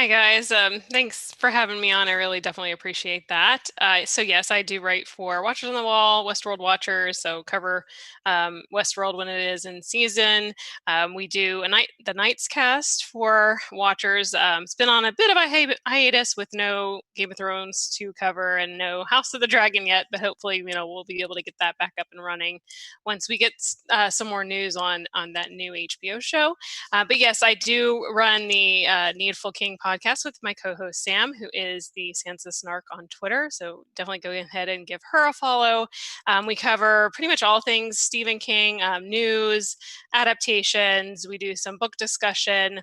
Hi guys. Thanks for having me on. I really definitely appreciate that. So yes, I do write for Watchers on the Wall, Westworld Watchers. So cover Westworld when it is in season. We do the Nights cast for Watchers. It's been on a bit of a hiatus with no Game of Thrones to cover and no House of the Dragon yet, but hopefully we'll be able to get that back up and running once we get some more news on that new HBO show. But yes, I do run the Needful King podcast with my co-host Sam, who is the Sansa Snark on Twitter. So definitely go ahead and give her a follow. We cover pretty much all things Stephen King, news, adaptations. We do some book discussion,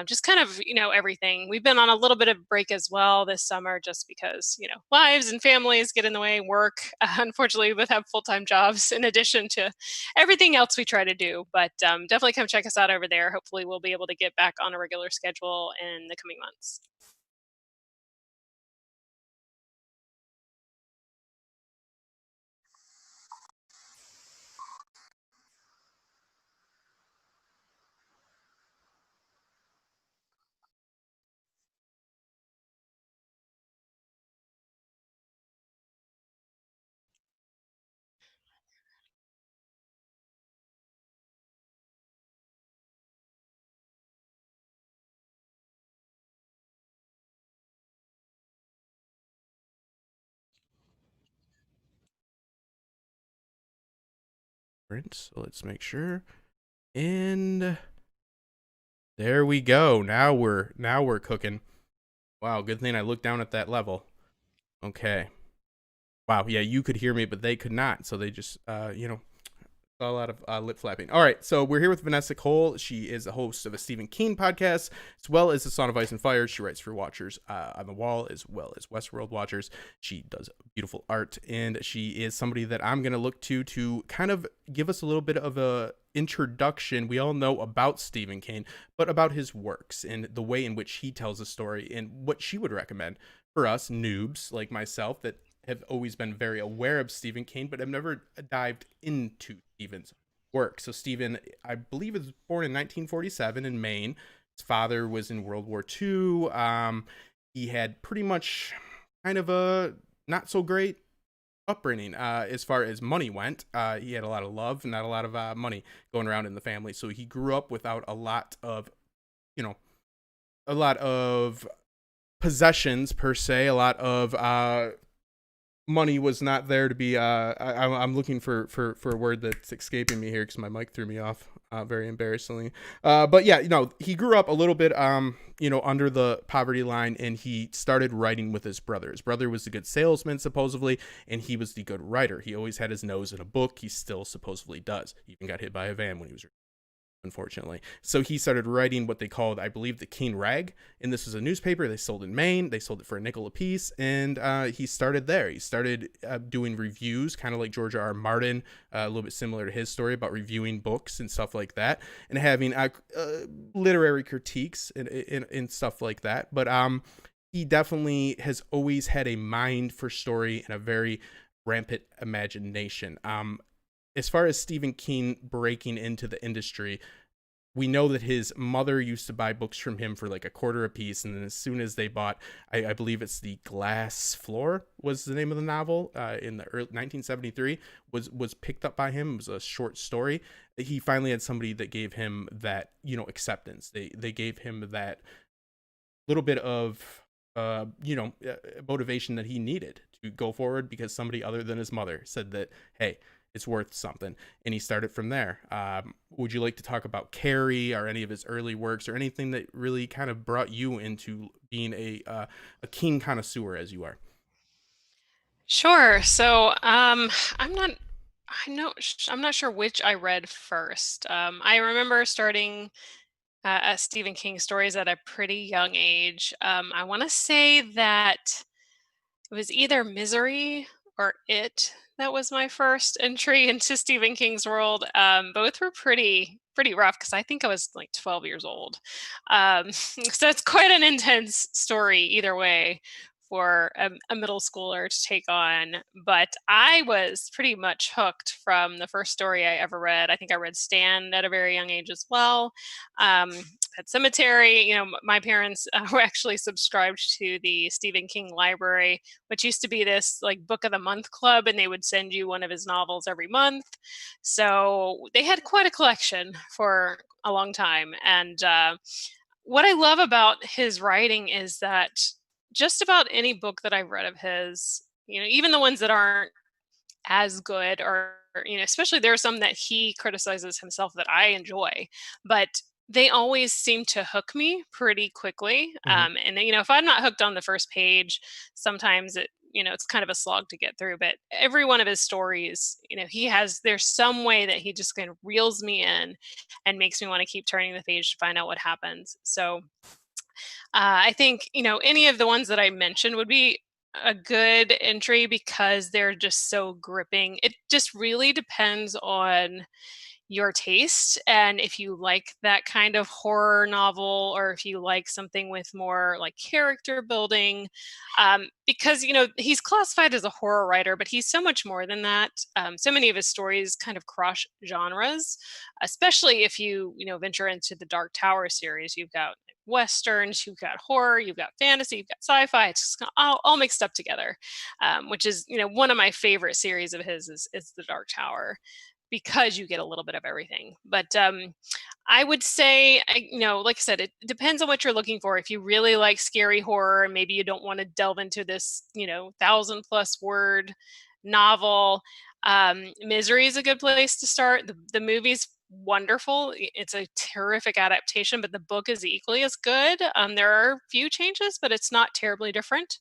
just kind of everything. We've been on a little bit of break as well this summer, just because lives and families get in the way. Work, unfortunately, we both have full-time jobs in addition to everything else we try to do. But definitely come check us out over there. Hopefully, we'll be able to get back on a regular schedule in the coming months. So let's make sure. And there we go. Now we're cooking. Wow, good thing I looked down at that level. Okay. Wow, yeah, you could hear me, but they could not. So they just a lot of lip flapping. All right, so we're here with Vanessa Cole. She is the host of a Stephen King podcast, as well as A Song of Ice and Fire. She writes for Watchers on the Wall, as well as Westworld Watchers. She does beautiful art, and she is somebody that I'm going to look to kind of give us a little bit of a introduction. We all know about Stephen King, but about his works and the way in which he tells a story and what she would recommend for us noobs like myself that have always been very aware of Stephen King, but have never dived into Stephen's work. So Stephen, I believe, was born in 1947 in Maine. His father was in World War II. He had pretty much kind of a not so great upbringing as far as money went. He had a lot of love and not a lot of money going around in the family. So he grew up without a lot of, you know, a lot of possessions per se, a lot of money was not there to be I'm looking for a word that's escaping me here because my mic threw me off very embarrassingly, but yeah, he grew up a little bit under the poverty line, and he started writing with his brother. His brother was a good salesman supposedly, and he was the good writer. He always had his nose in a book. He still supposedly does. He even got hit by a van when he was, unfortunately. So he started writing what they called, I believe, the King Rag. And this was a newspaper they sold in Maine. They sold it for a nickel a piece. And he started there. He started doing reviews, kind of like George R. R. Martin, a little bit similar to his story about reviewing books and stuff like that, and having literary critiques and stuff like that. But he definitely has always had a mind for story and a very rampant imagination. As far as Stephen King breaking into the industry, we know that his mother used to buy books from him for like a quarter a piece, and then as soon as they bought, I believe it's The Glass Floor was the name of the novel, in the early 1973, was picked up by him. It was a short story. He finally had somebody that gave him that acceptance. They gave him that little bit of motivation that he needed to go forward, because somebody other than his mother said that, hey, it's worth something, and he started from there. Would you like to talk about Carrie or any of his early works, or anything that really kind of brought you into being a King connoisseur as you are? Sure. So I'm not sure which I read first. I remember starting at Stephen King stories at a pretty young age. I want to say that it was either Misery or It that was my first entry into Stephen King's world. Both were pretty rough because I think I was like 12 years old. So it's quite an intense story either way for a middle schooler to take on. But I was pretty much hooked from the first story I ever read. I think I read Stand at a very young age as well. Um, Pet Cemetery. My parents were actually subscribed to the Stephen King library, which used to be this like book of the month club, and they would send you one of his novels every month. So they had quite a collection for a long time. And what I love about his writing is that just about any book that I've read of his, even the ones that aren't as good, or especially there are some that he criticizes himself that I enjoy, but they always seem to hook me pretty quickly. Hmm. And then, if I'm not hooked on the first page, sometimes it's kind of a slog to get through. But every one of his stories, there's some way that he just kind of reels me in and makes me want to keep turning the page to find out what happens. So I think, any of the ones that I mentioned would be a good entry because they're just so gripping. It just really depends on your taste, and if you like that kind of horror novel, or if you like something with more like character building. Because he's classified as a horror writer, but he's so much more than that. So many of his stories kind of cross genres, especially if you venture into the Dark Tower series. You've got westerns, you've got horror, you've got fantasy, you've got sci-fi. It's just all mixed up together, which is one of my favorite series of his is the Dark Tower, because you get a little bit of everything. But I would say, like I said, it depends on what you're looking for. If you really like scary horror, and maybe you don't want to delve into this 1,000+ word novel, Misery is a good place to start. The movie's wonderful. It's a terrific adaptation, but the book is equally as good. There are a few changes, but it's not terribly different.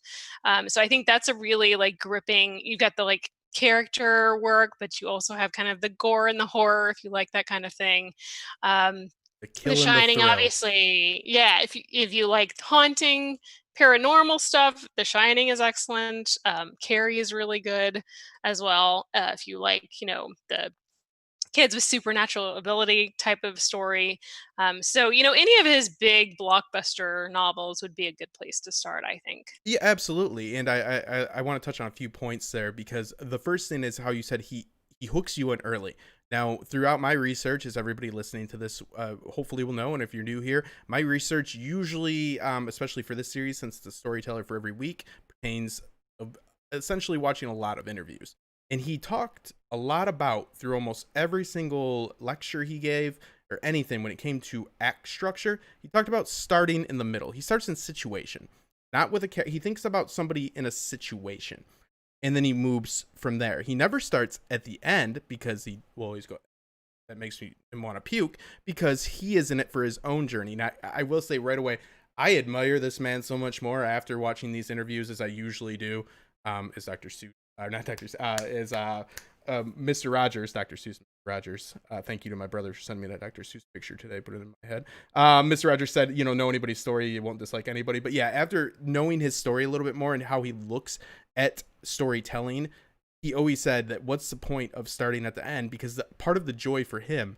So I think that's a really like gripping. You've got the like character work, but you also have kind of the gore and the horror if you like that kind of thing. Um, The the kill and the Shining, thrill. obviously, yeah. If you like haunting, paranormal stuff, The Shining is excellent. Carrie is really good as well. If you like, the kids with supernatural ability type of story. So, any of his big blockbuster novels would be a good place to start, I think. Yeah, absolutely. And I want to touch on a few points there, because the first thing is how you said he hooks you in early. Now, throughout my research, as everybody listening to this hopefully will know, and if you're new here, my research usually, especially for this series, since it's a storyteller for every week, pertains of essentially watching a lot of interviews. And he talked a lot about, through almost every single lecture he gave or anything when it came to act structure, he talked about starting in the middle. He starts in situation, not with a he thinks about somebody in a situation, and then he moves from there. He never starts at the end, because he will always go, that makes me want to puke, because he is in it for his own journey. Now, I will say right away, I admire this man so much more after watching these interviews, as I usually do. Is Dr. Seuss, not Dr. Is Mr. Rogers, Dr. Seuss Rogers. Thank you to my brother for sending me that Dr. Seuss picture today. Put it in my head. Mr. Rogers said, know anybody's story, you won't dislike anybody. But yeah, after knowing his story a little bit more and how he looks at storytelling, he always said that what's the point of starting at the end? Because part of the joy for him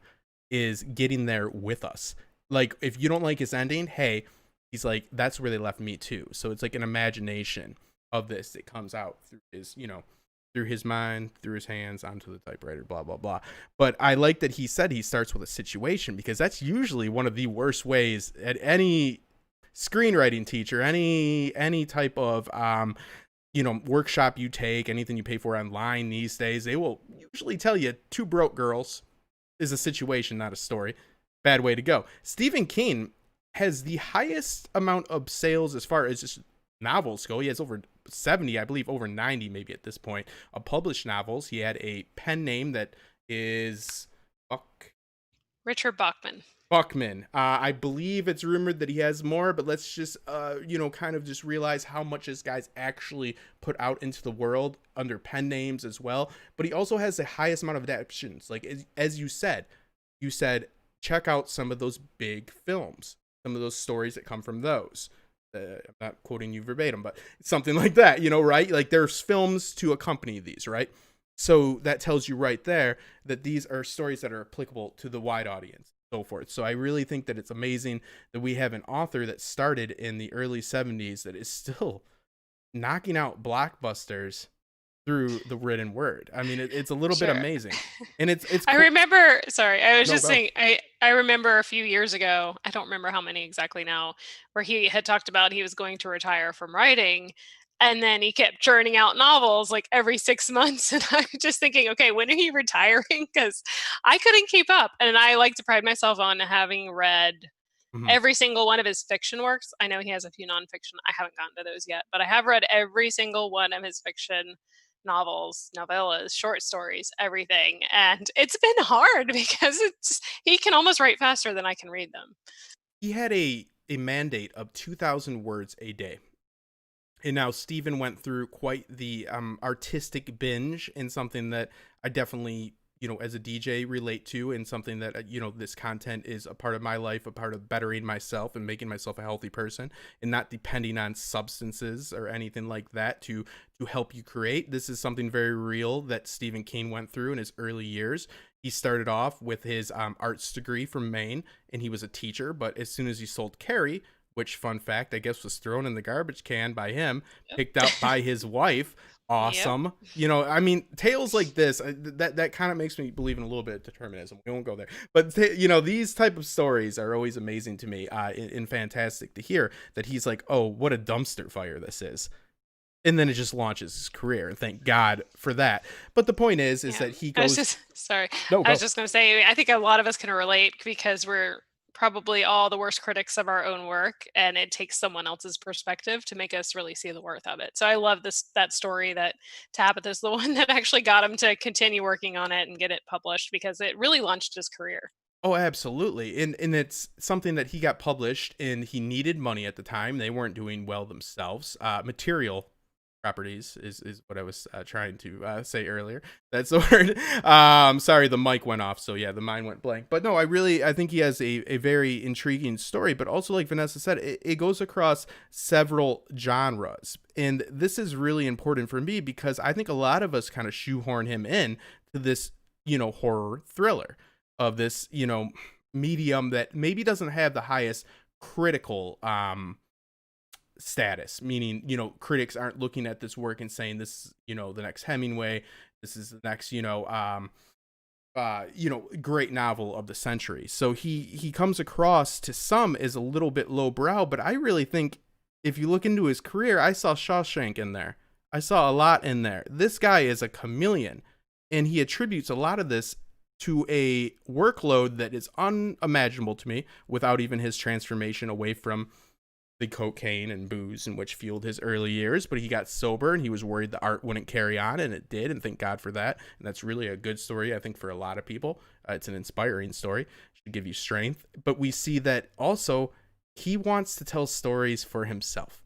is getting there with us. Like, if you don't like his ending, hey, he's like, that's where they left me too. So it's like an imagination of this that comes out through his, through his mind, through his hands, onto the typewriter, blah, blah, blah. But I like that he said he starts with a situation, because that's usually one of the worst ways at any screenwriting teacher, any type of, workshop you take, anything you pay for online these days, they will usually tell you Two Broke Girls is a situation, not a story. Bad way to go. Stephen King has the highest amount of sales as far as just novels go. He has over 70, I believe over 90 maybe at this point, of published novels. He had a pen name that is Richard Bachman. Buckman. I believe it's rumored that he has more, but let's just, kind of just realize how much this guy's actually put out into the world under pen names as well. But he also has the highest amount of adaptations. Like, as you said, check out some of those big films, some of those stories that come from those. I'm not quoting you verbatim, but something like that, right? Like, there's films to accompany these, right? So that tells you right there that these are stories that are applicable to the wide audience, so forth. So I really think that it's amazing that we have an author that started in the early 70s that is still knocking out blockbusters through the written word. I mean, it's a little bit Sure. amazing, and it's I cool. remember, sorry, I was No, just go. saying, I remember a few years ago, I don't remember how many exactly now, where he had talked about he was going to retire from writing, and then he kept churning out novels like every 6 months, and I'm just thinking, "Okay, when are you retiring?" Because I couldn't keep up, and I like to pride myself on having read Mhm. every single one of his fiction works. I know he has a few nonfiction. I haven't gotten to those yet, but I have read every single one of his fiction novels, novellas, short stories, everything. And it's been hard because he can almost write faster than I can read them. He had a mandate of 2,000 words a day. And now Steven went through quite the artistic binge in something that I definitely, as a DJ relate to, and something that, this content is a part of my life, a part of bettering myself and making myself a healthy person, and not depending on substances or anything like that to help you create. This is something very real that Stephen King went through in his early years. He started off with his arts degree from Maine, and he was a teacher, but as soon as he sold Carrie, which, fun fact, I guess was thrown in the garbage can by him, picked Yep. up by his wife. Yep. Awesome. I mean, tales like this, that kind of makes me believe in a little bit of determinism. We won't go there. But, these type of stories are always amazing to me, and fantastic to hear that he's like, oh, what a dumpster fire this is. And then it just launches his career. And thank God for that. But the point is Yeah. that he I was goes, just sorry. no, I was go. just going to say I think a lot of us can relate because we're probably all the worst critics of our own work, and it takes someone else's perspective to make us really see the worth of it. So I love that story that Tabitha's the one that actually got him to continue working on it and get it published because it really launched his career. Oh, absolutely. And it's something that he got published and he needed money at the time. They weren't doing well themselves. Material properties is what I was trying to say earlier. That's the word. Sorry, the mic went off. So yeah, the mind went blank. But no, I think he has a very intriguing story, but also like Vanessa said, it goes across several genres. And this is really important for me because I think a lot of us kind of shoehorn him in to this, horror thriller of this, medium that maybe doesn't have the highest critical status, meaning, critics aren't looking at this work and saying this, the next Hemingway, this is the next, great novel of the century. So he comes across to some as a little bit lowbrow, but I really think if you look into his career, I saw Shawshank in there. I saw a lot in there. This guy is a chameleon, and he attributes a lot of this to a workload that is unimaginable to me without even his transformation away from the cocaine and booze in which fueled his early years. But he got sober and he was worried the art wouldn't carry on, and it did, and thank God for that. And that's really a good story, I think, for a lot of people. It's an inspiring story, should give you strength. But we see that also he wants to tell stories for himself.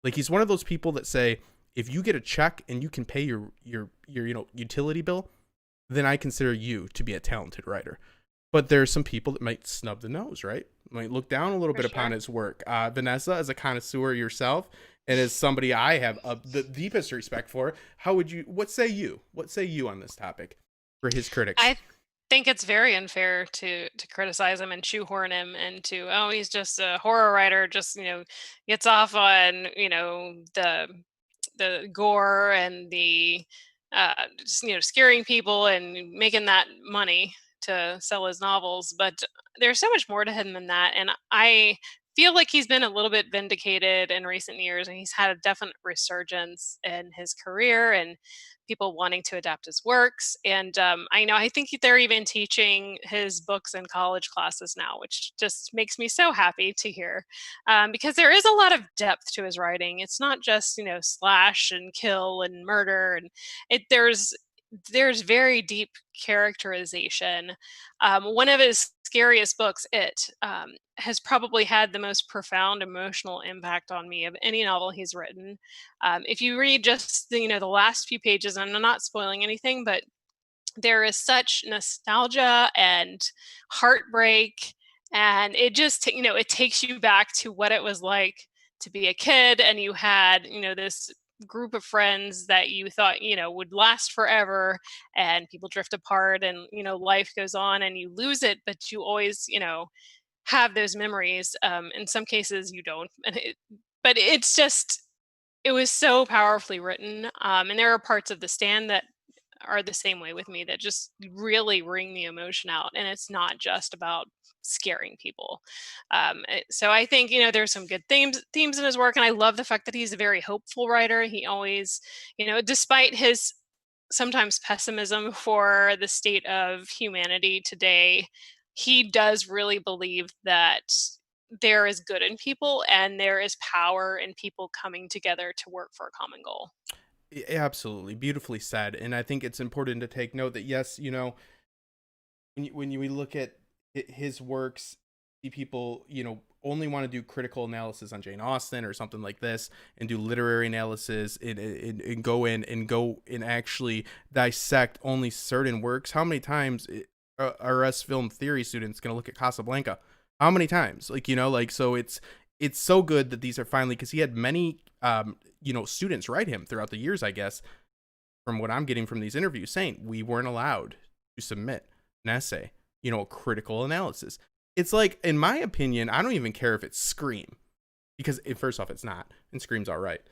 Like, he's one of those people that say, if you get a check and you can pay your utility bill, then I consider you to be a talented writer. But there are some people that might snub the nose, right? Might look down a little For bit upon sure. his work. Vanessa, as a connoisseur yourself, and as somebody I have the deepest respect for, what say you? What say you on this topic for his critics? I think it's very unfair to criticize him and shoehorn him into, oh, he's just a horror writer, just gets off on the gore and the just scaring people and making that money to sell his novels. But there's so much more to him than that, and I feel like he's been a little bit vindicated in recent years, and he's had a definite resurgence in his career and people wanting to adapt his works. And I think they're even teaching his books in college classes now, which just makes me so happy to hear, because there is a lot of depth to his writing. It's not just slash and kill and murder, and there's very deep characterization. One of his scariest books, It, has probably had the most profound emotional impact on me of any novel he's written. If you read just the last few pages, and I'm not spoiling anything, but there is such nostalgia and heartbreak, and it just it takes you back to what it was like to be a kid, and you had this group of friends that you thought would last forever, and people drift apart, and life goes on and you lose it, but you always have those memories. In some cases you don't, but it's just it was so powerfully written, and there are parts of The Stand that are the same way with me, that just really bring the emotion out, and it's not just about scaring people. So I think, there's some good themes in his work, and I love the fact that he's a very hopeful writer. He always, despite his sometimes pessimism for the state of humanity today, he does really believe that there is good in people and there is power in people coming together to work for a common goal. Absolutely, beautifully said. And I think it's important to take note that yes, we look at his works, see people, only want to do critical analysis on Jane Austen or something like this, and do literary analysis, and go and actually dissect only certain works. How many times are us film theory students going to look at Casablanca? How many times? So it's so good that these are finally, because he had many students write him throughout the years, I guess, from what I'm getting from these interviews, saying we weren't allowed to submit an essay, a critical analysis. It's like, in my opinion, I don't even care if it's Scream, because first off, it's not, and Scream's all right,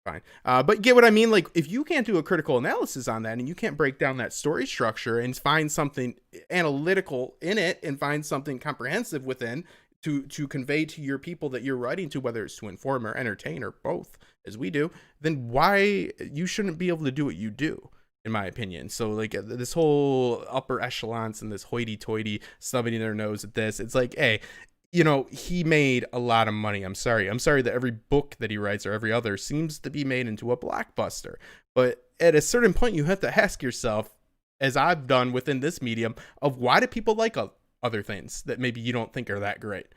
fine. But get what I mean? Like, if you can't do a critical analysis on that, and you can't break down that story structure and find something analytical in it, and find something comprehensive within to convey to your people that you're writing to, whether it's to inform or entertain or both, as we do, then why you shouldn't be able to do what you do, in my opinion. So like this whole upper echelons and this hoity-toity stubbing their nose at this, it's like, hey, he made a lot of money. I'm sorry that every book that he writes or every other seems to be made into a blockbuster. But at a certain point, you have to ask yourself, as I've done within this medium, of why do people like other things that maybe you don't think are that great?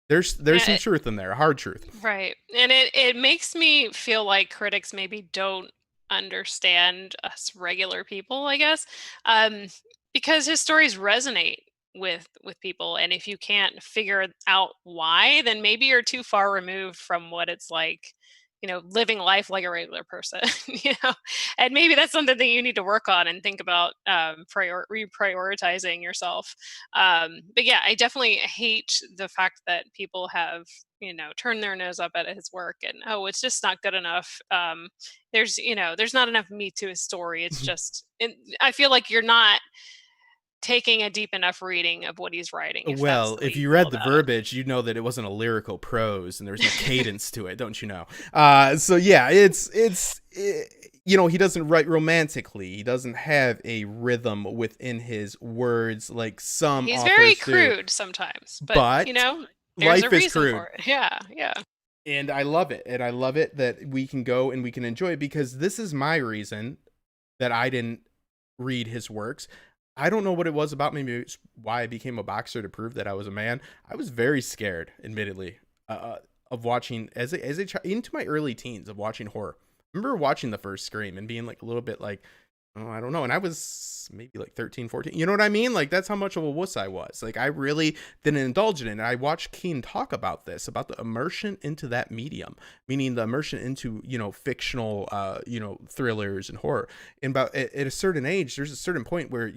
There's some Yeah, truth in there, a hard truth. right. And it makes me feel like critics maybe don't understand us regular people, I guess. Um, because his stories resonate with people, and if you can't figure out why, then maybe you're too far removed from what it's like, living life like a regular person, you know. And maybe that's something that you need to work on and think about, reprioritizing yourself. But yeah, I definitely hate the fact that people have, turned their nose up at his work, and oh, it's just not good enough. There's not enough meat to his story. It's just, I feel like you're not taking a deep enough reading of what he's writing, if that's Well, the way if you you feel read the about it. verbiage, you know that it wasn't a lyrical prose and there was no cadence to it, don't you know? So yeah, he doesn't write romantically. He doesn't have a rhythm within his words like some He's very authors do. crude sometimes, but But there's a life is reason crude. for it. Yeah, yeah. And I love it. And I love it that we can go and we can enjoy it, because this is my reason that I didn't read his works. I don't know what it was about me, maybe it's why I became a boxer, to prove that I was a man. I was very scared, admittedly, of watching into my early teens, of watching horror. I remember watching the first Scream and being like a little bit like, oh, I don't know. And I was maybe like 13, 14. You know what I mean? Like, that's how much of a wuss I was. Like, I really didn't indulge in it. And I watched Keen talk about this, about the immersion into that medium, meaning the immersion into, fictional, thrillers and horror. And about at a certain age, there's a certain point where,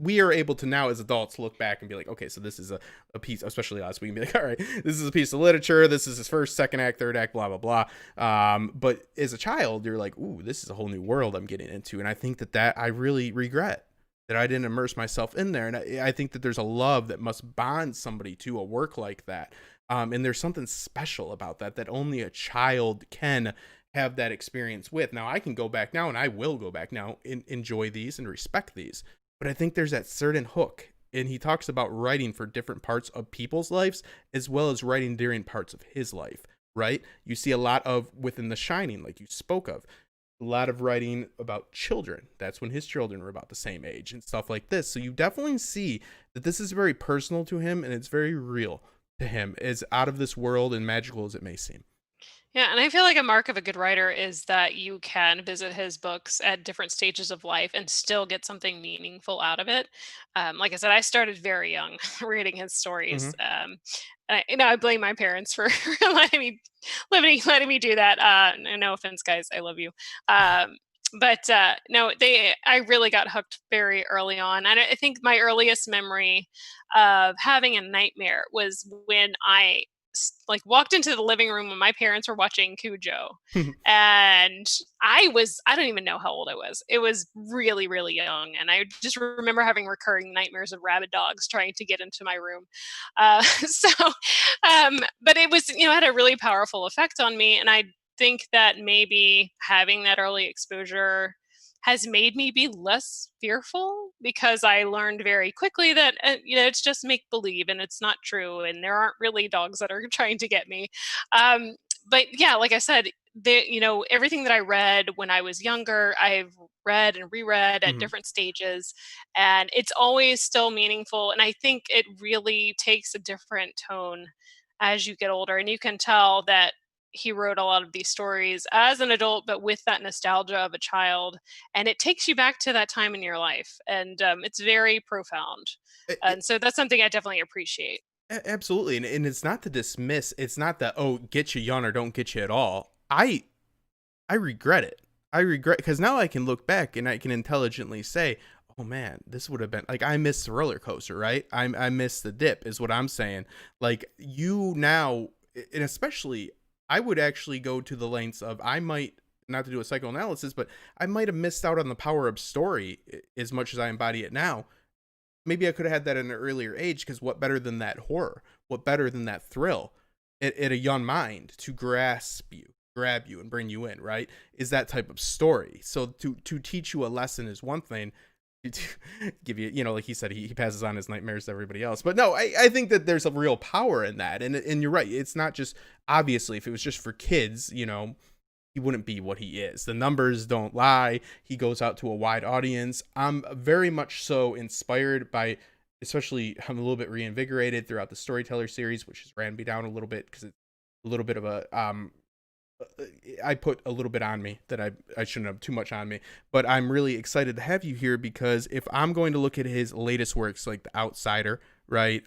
we are able to now as adults look back and be like, okay, so this is a piece, especially us, we can be like, all right, this is a piece of literature. This is his first, second act, third act, blah, blah, blah. But as a child, you're like, ooh, this is a whole new world I'm getting into. And I think that I really regret that I didn't immerse myself in there. And I think that there's a love that must bond somebody to a work like that. And there's something special about that only a child can have that experience with. Now, I can go back now, and I will go back now and enjoy these and respect these. But I think there's that certain hook. And he talks about writing for different parts of people's lives, as well as writing during parts of his life, right? You see a lot of within The Shining, like you spoke of, a lot of writing about children. That's when his children were about the same age and stuff like this. So you definitely see that this is very personal to him, and it's very real to him, as out of this world and magical as it may seem. Yeah, and I feel like a mark of a good writer is that you can visit his books at different stages of life and still get something meaningful out of it. Like I said, I started very young reading his Mm-hmm. stories. I blame my parents for letting me do that. No offense, guys, I love you. But no, I really got hooked very early on. And I think my earliest memory of having a nightmare was when I like walked into the living room when my parents were watching Cujo, and I don't even know how old I was. It was really, really young, and I just remember having recurring nightmares of rabid dogs trying to get into my room. But it was, had a really powerful effect on me, and I think that maybe having that early exposure has made me be less fearful, because I learned very quickly that it's just make believe and it's not true, and there aren't really dogs that are trying to get me. Um, but yeah, like I said, everything that I read when I was younger, I've read and reread at Mhm. different stages, and it's always still meaningful. And I think it really takes a different tone as you get older, and you can tell that he wrote a lot of these stories as an adult, but with that nostalgia of a child, and it takes you back to that time in your life, and it's very profound. And so that's something I definitely appreciate. Absolutely, and it's not to dismiss. It's not that, oh, get you young or don't get you at all. I regret it. I regret, because now I can look back and I can intelligently say, oh man, this would have been like, I missed the roller coaster, right? I missed the dip, is what I'm saying. Like, you now, and especially, I would actually go to the lengths of, I might, not to do a psychoanalysis, but I might have missed out on the power of story as much as I embody it now. Maybe I could have had that at an earlier age, because what better than that horror? What better than that thrill at a young mind to grasp you, grab you, and bring you in, right? Is that type of story. So to teach you a lesson is one thing. To give you, like he said, he passes on his nightmares to everybody else. But no, I think that there's a real power in that. And you're right. It's not just, obviously, if it was just for kids, he wouldn't be what he is. The numbers don't lie. He goes out to a wide audience. I'm very much so inspired by, especially, I'm a little bit reinvigorated throughout the Storyteller series, which has ran me down a little bit, because it's a little bit of a I put a little bit on me that I shouldn't have too much on me. But I'm really excited to have you here, because if I'm going to look at his latest works, like The Outsider, right,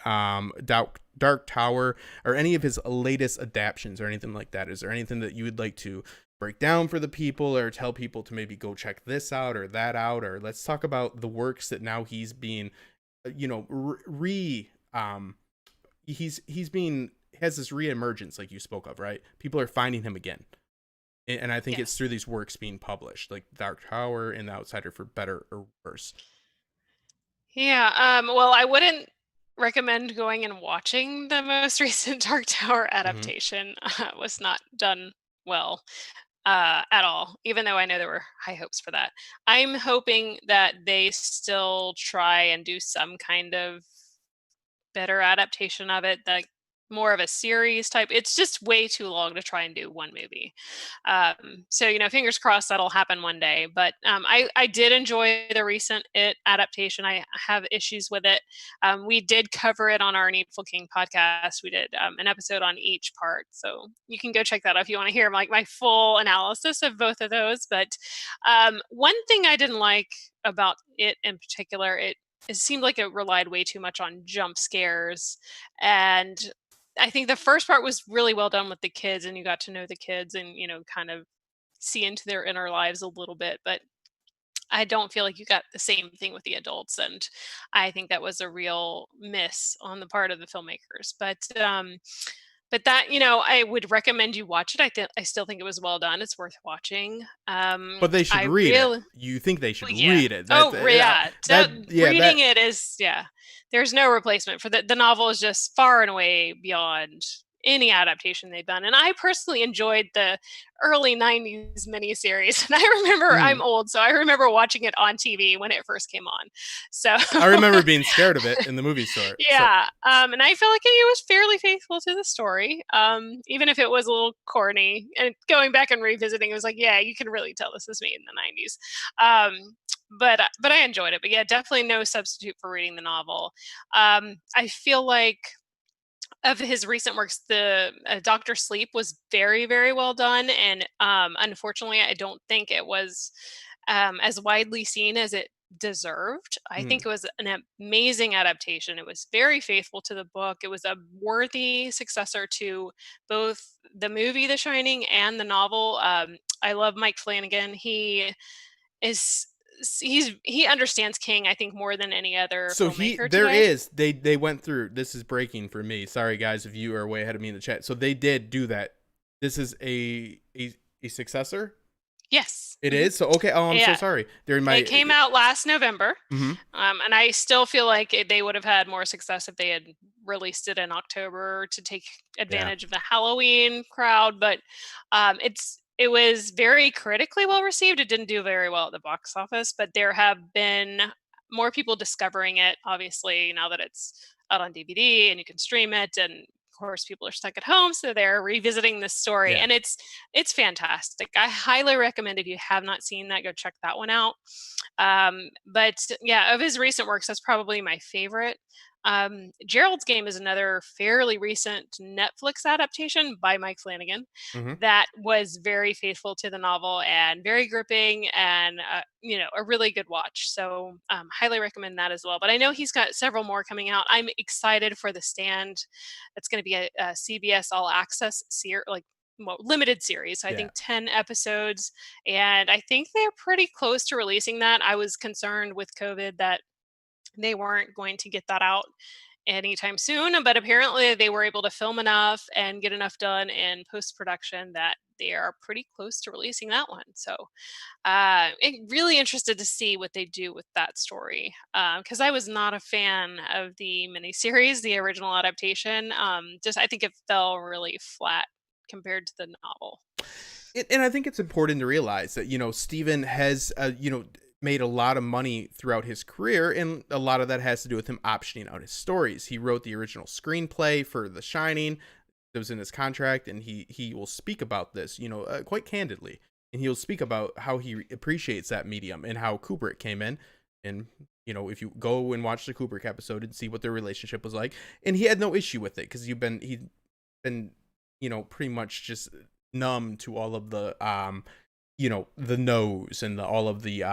Dark Tower, or any of his latest adaptions or anything like that, is there anything that you would like to break down for the people, or tell people to maybe go check this out or that out? Or let's talk about the works that now he's being, he's being, has this reemergence, like you spoke of, right? People are finding him again, and I think it's Yes. through these works being published, like Dark Tower and The Outsider, for better or worse. Yeah. Well, I wouldn't recommend going and watching the most recent Dark Tower Mm-hmm. adaptation. Was not done well at all, even though I know there were high hopes for that. I'm hoping that they still try and do some kind of better adaptation of it, like more of a series type. It's just way too long to try and do one movie. So fingers crossed that'll happen one day. But I did enjoy the recent It adaptation. I have issues with it. We did cover it on our Needful King podcast. We did an episode on each part, so you can go check that out if you want to hear like my full analysis of both of those. But one thing I didn't like about it in particular, it seemed like it relied way too much on jump scares. And I think the first part was really well done with the kids, and you got to know the kids and, kind of see into their inner lives a little bit. But I don't feel like you got the same thing with the adults. And I think that was a real miss on the part of the filmmakers. But that, I would recommend you watch it. I still think it was well done. It's worth watching. But they should I read it. really You think they should yeah. read it? Oh, yeah. So Yeah, reading that. it is, yeah. There's no replacement for the novel is just far and away beyond any adaptation they've done. And I personally enjoyed the early 90s miniseries. And I remember I'm Mhm. old, so I remember watching it on TV when it first came on. So I remember being scared of it in the movie store. So, yeah, and I feel like it was fairly faithful to the story, even if it was a little corny. And going back and revisiting, it was like, yeah, you can really tell this was made in the '90s. But I enjoyed it. But yeah, definitely no substitute for reading the novel. I feel like of his recent works, the Doctor Sleep was very, very well done, and unfortunately, I don't think it was as widely seen as it deserved. I think mhm. it was an amazing adaptation. It was very faithful to the book. It was a worthy successor to both the movie The Shining and the novel. I love Mike Flanagan. He is he understands King, I think, more than any other So filmmaker there today. is they went through. This is breaking for me. Sorry guys, if you are way ahead of me in the chat. So they did do that. This is a successor. Yes. It is. So okay. Oh, I'm so Yeah. sorry. During It my. came out last November, Mhm. and I still feel like they would have had more success if they had released it in October to take Yeah. advantage of the Halloween crowd. But it was very critically well received. It didn't do very well at the box office, but there have been more people discovering it. Obviously, now that it's out on DVD and you can stream it, and of course people are stuck at home, so they're revisiting this story, Yeah. and it's fantastic. I highly recommend, if you have not seen that, go check that one out. But yeah, of his recent works, that's probably my favorite. Gerald's Game is another fairly recent Netflix adaptation by Mike Flanagan Mhm. that was very faithful to the novel and very gripping, and a really good watch. So highly recommend that as well. But I know he's got several more coming out. I'm excited for The Stand. That's going to be a CBS All Access like, well, limited series. So I Yeah. think 10 episodes, and I think they're pretty close to releasing that. I was concerned with COVID that they weren't going to get that out anytime soon, but apparently they were able to film enough and get enough done in post production that they are pretty close to releasing that one. So, really interested to see what they do with that story, because I was not a fan of the miniseries, the original adaptation. Just I think it fell really flat compared to the novel. And I think it's important to realize that Steven has made a lot of money throughout his career, and a lot of that has to do with him optioning out his stories. He wrote the original screenplay for The Shining. It was in his contract, and he will speak about this, quite candidly, and he'll speak about how he appreciates that medium and how Kubrick came in, and if you go and watch the Kubrick episode and see what their relationship was like, and he had no issue with it because he'd been pretty much just numb to all of the the no's and all of the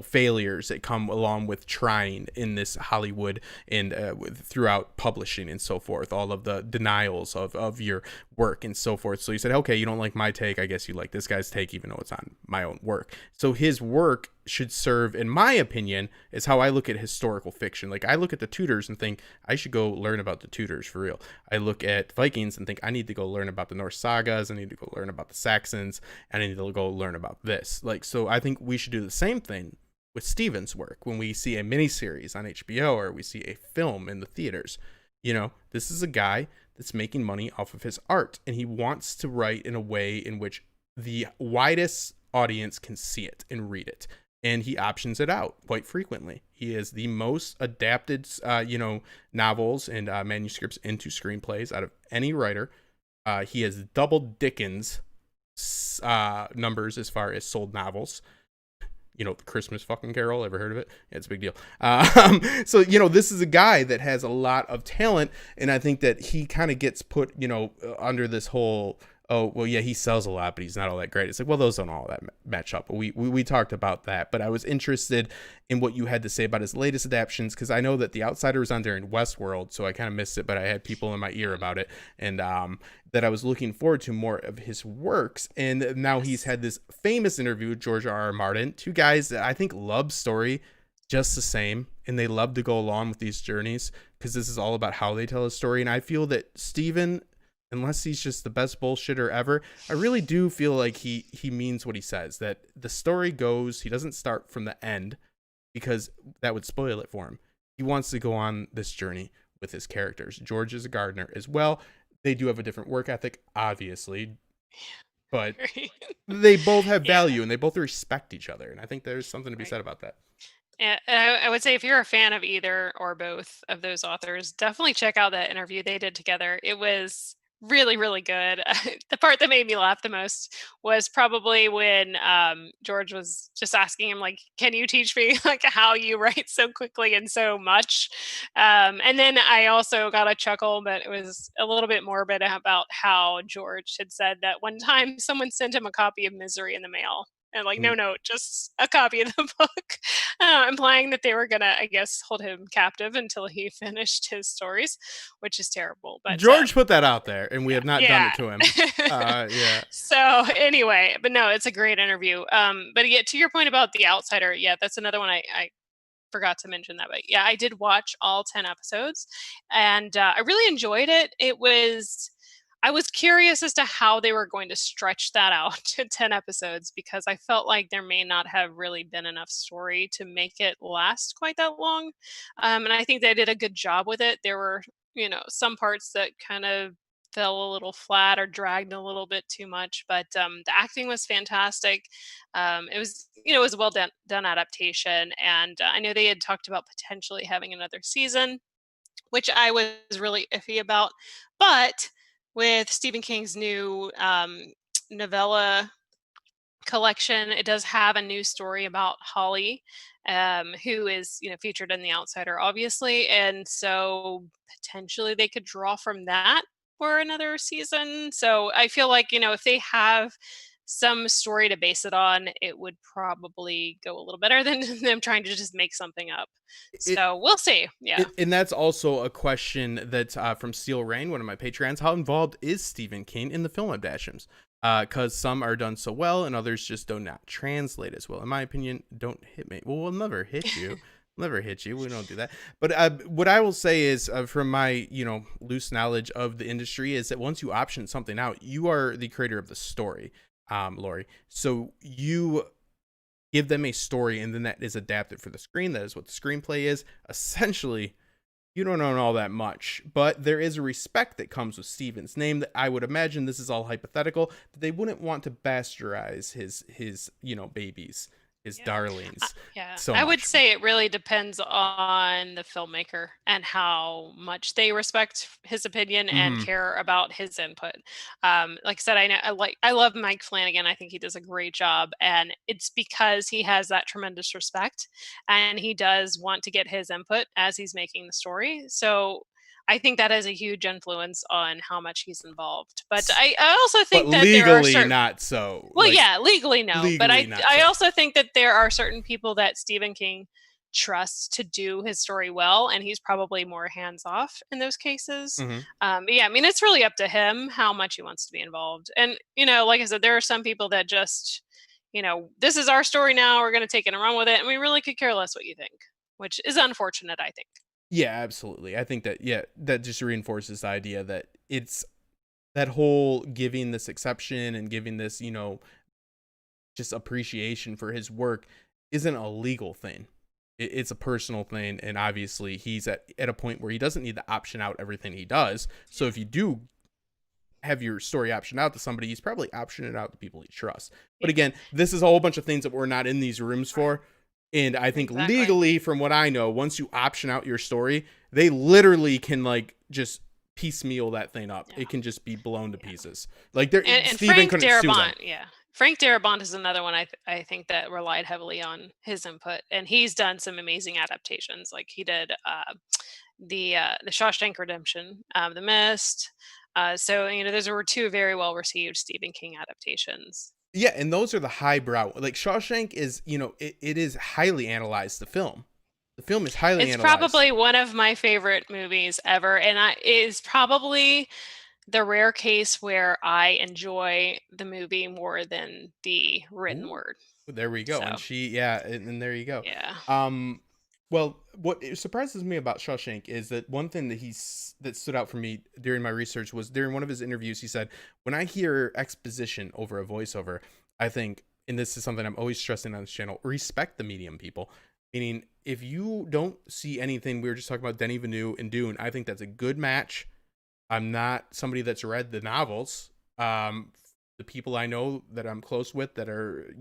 failures that come along with trying in this Hollywood and throughout publishing and so forth, all of the denials of your work and so forth. So he said, okay, you don't like my take, I guess you like this guy's take, even though it's on my own work. So his work should serve, in my opinion, is how I look at historical fiction. Like, I look at the Tudors and think I should go learn about the Tudors for real. I look at Vikings and think I need to go learn about the Norse sagas, I need to go learn about the Saxons, and I need to go learn about this. Like, so I think we should do the same thing with Steven's work when we see a miniseries on HBO or we see a film in the theaters. This is a guy that's making money off of his art, and he wants to write in a way in which the widest audience can see it and read it, and he options it out quite frequently. He is the most adapted novels and manuscripts into screenplays out of any writer. He has double Dickens numbers as far as sold novels. The Christmas fucking Carol, ever heard of it? Yeah, it's a big deal. So this is a guy that has a lot of talent, and I think that he kind of gets put under this whole, oh well, yeah, he sells a lot, but he's not all that great. It's like, well, those don't all that match up. We talked about that, but I was interested in what you had to say about his latest adaptations, because I know that The Outsider was on there in Westworld, so I kind of missed it, but I had people in my ear about it, and that I was looking forward to more of his works. And now he's had this famous interview with George R.R. Martin, two guys that I think love story just the same, and they love to go along with these journeys because this is all about how they tell a story. And I feel that Steven, unless he's just the best bullshitter ever, I really do feel like he means what he says, that the story goes, he doesn't start from the end because that would spoil it for him. He wants to go on this journey with his characters. George is a gardener as well. They do have a different work ethic, obviously, but they both have Yeah. value and they both respect each other. And I think there's something to be Right. said about that. And I would say, if you're a fan of either or both of those authors, definitely check out that interview they did together. It was really, really good. The part that made me laugh the most was probably when George was just asking him, like, "Can you teach me like how you write so quickly and so much?" And then I also got a chuckle, but it was a little bit morbid, about how George had said that one time someone sent him a copy of Misery in the mail, And like, Mm. no, just a copy of the book, implying that they were gonna, I guess, hold him captive until he finished his stories, which is terrible. But George put that out there, and we have not done yeah. it to him. Yeah. So anyway, but no, it's a great interview. But yeah, to your point about The Outsider, yeah, that's another one I forgot to mention that. But yeah, I did watch all 10 episodes, and I really enjoyed it. I was curious as to how they were going to stretch that out to 10 episodes, because I felt like there may not have really been enough story to make it last quite that long. And I think they did a good job with it. There were, some parts that kind of fell a little flat or dragged a little bit too much, but the acting was fantastic. It was a well done adaptation, and I know they had talked about potentially having another season, which I was really iffy about. But with Stephen King's new novella collection, it does have a new story about Holly, who is, featured in The Outsider, obviously, and so potentially they could draw from that for another season. So I feel like, if they have some story to base it on, it would probably go a little better than them trying to just make something up. It, So we'll see. Yeah. and that's also a question that from Steel Rain, one of my patrons. How involved is Stephen King in the film adaptations? Because some are done so well, and others just do not translate as well. In my opinion, don't hit me. Well, we'll never hit you. Never hit you. We don't do that. But what I will say is, from my loose knowledge of the industry, is that once you option something out, you are the creator of the story, Lori. So you give them a story, and then that is adapted for the screen. That is what the screenplay is. Essentially, you don't own all that much, but there is a respect that comes with Stephen's name that I would imagine, this is all hypothetical, that they wouldn't want to bastardize his babies, his Yeah. darlings. Yeah. So I would much. say it really depends on the filmmaker and how much they respect his opinion and Mm-hmm. care about his input. Like I said, I love Mike Flanagan. I think he does a great job, and it's because he has that tremendous respect, and he does want to get his input as he's making the story. So I think that has a huge influence on how much he's involved. But I also But think that there are legally certain not so. well, Like, yeah, legally no, but legally not I so. also think that there are certain people that Stephen King trusts to do his story well, and he's probably more hands off in those cases. Mm-hmm. But yeah, I mean, it's really up to him how much he wants to be involved. And like I said, there are some people that just, this is our story now. We're going to take it and run with it, and we really could care less what you think, which is unfortunate, I think. Yeah, absolutely. I think that, that just reinforces the idea that it's that whole giving this exception and giving this, just appreciation for his work isn't a legal thing. It's a personal thing, and obviously he's at a point where he doesn't need to option out everything he does. So if you do have your story optioned out to somebody, he's probably optioned it out to people he trusts. But Yeah, again, this is a whole bunch of things that we're not in these rooms for. And I think exactly. legally, from what I know, once you option out your story, they literally can just piecemeal that thing up. Yeah. It can just be blown to pieces. Like, there, And Steven Frank couldn't sue them. Darabont, yeah. Frank Darabont is another one I think that relied heavily on his input, and he's done some amazing adaptations. Like he did the Shawshank Redemption, The Mist. So those were two very well received Stephen King adaptations. Yeah, and those are the highbrow. Like, Shawshank is, it is highly analyzed. The film is highly It's analyzed. probably one of my favorite movies ever, and it is probably the rare case where I enjoy the movie more than the written Ooh, word. there we go. And So and there you go. yeah. Um, well, what surprises me about Shawshank is that one thing that stood out for me during my research was during one of his interviews, he said, "When I hear exposition over a voiceover, I think, and this is something I'm always stressing on this channel, respect the medium, people." Meaning, if you don't see anything, we were just talking about Denis Villeneuve and Dune, I think that's a good match. I'm not somebody that's read the novels. The people I know that I'm close with that are,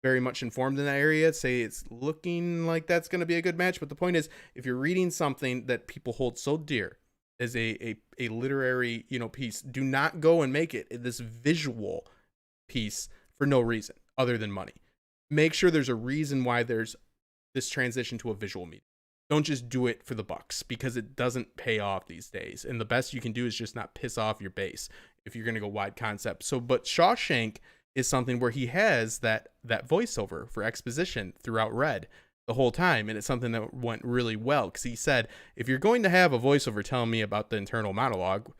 very much informed in that area say it's looking like that's going to be a good match. But the point is, if you're reading something that people hold so dear as a literary, piece, do not go and make it this visual piece for no reason other than money. Make sure there's a reason why there's this transition to a visual medium. Don't just do it for the bucks, because it doesn't pay off these days. And the best you can do is just not piss off your base if you're going to go wide concept. So, but Shawshank is something where he has that voiceover for exposition throughout Red the whole time, and it's something that went really well because he said, if you're going to have a voiceover telling me about the internal monologue,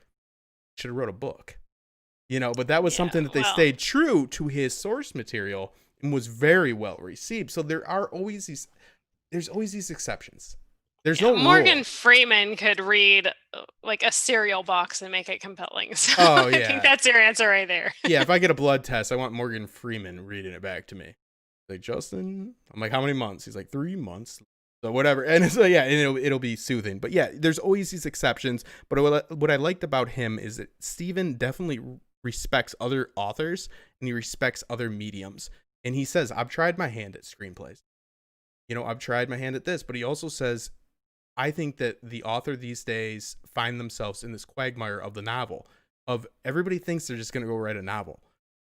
should have wrote a book, but that was Yeah, something that they well, stayed true to his source material and was very well received. So there's always these exceptions. There's yeah, no Morgan rule. Freeman could read like a cereal box and make it compelling. So Oh I think yeah. that's your answer right there. Yeah, if I get a blood test, I want Morgan Freeman reading it back to me. Like, Justin, I'm like, how many months? He's like, 3 months. So whatever. And so yeah, and it'll be soothing. But yeah, there's always these exceptions. But what I liked about him is that Steven definitely respects other authors and he respects other mediums. And he says, I've tried my hand at screenplays. I've tried my hand at this. But he also says, I think that the author these days find themselves in this quagmire of the novel, of everybody thinks they're just going to go write a novel,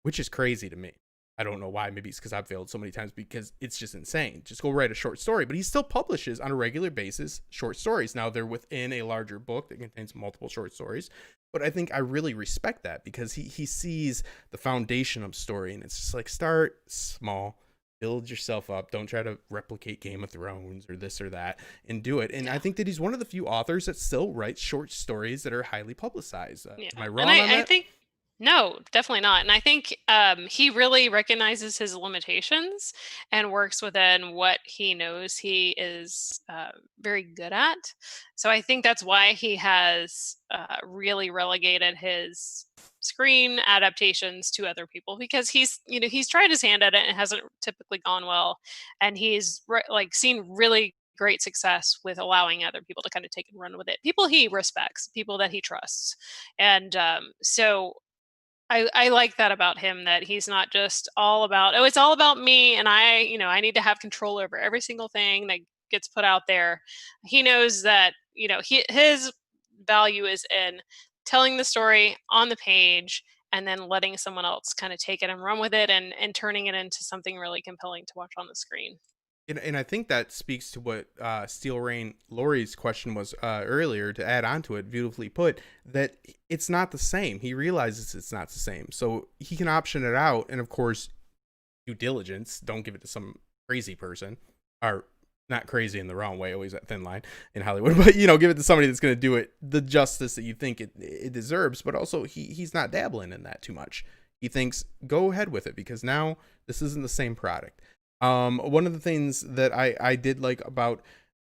which is crazy to me. I don't know why. Maybe it's because I've failed so many times, because it's just insane. Just go write a short story. But he still publishes on a regular basis short stories. Now they're within a larger book that contains multiple short stories. But I think I really respect that because he sees the foundation of story, and it's just like, start small, build yourself up. Don't try to replicate Game of Thrones or this or that, and do it. And I Yeah. think that he's one of the few authors that still writes short stories that are highly publicized. Yeah. Am I And wrong on I that? think no, definitely not. And I think he really recognizes his limitations and works within what he knows he is very good at. So I think that's why he has really relegated his screen adaptations to other people, because he's tried his hand at it and it hasn't typically gone well, and he's like seen really great success with allowing other people to kind of take and run with it, people he respects, people that he trusts. And so I like that about him, that he's not just all about, oh, it's all about me and I need to have control over every single thing that gets put out there. He knows that, his value is in telling the story on the page and then letting someone else kind of take it and run with it, and turning it into something really compelling to watch on the screen. And I think that speaks to what Steel Rain Laurie's question was earlier, to add on to it, beautifully put, that it's not the same. He realizes it's not the same. So he can option it out. And of course, due diligence, don't give it to some crazy person, or not crazy in the wrong way, always that thin line in Hollywood, but give it to somebody that's going to do it the justice that you think it deserves. But also he's not dabbling in that too much. He thinks, go ahead with it, because now this isn't the same product. One of the things that I did like about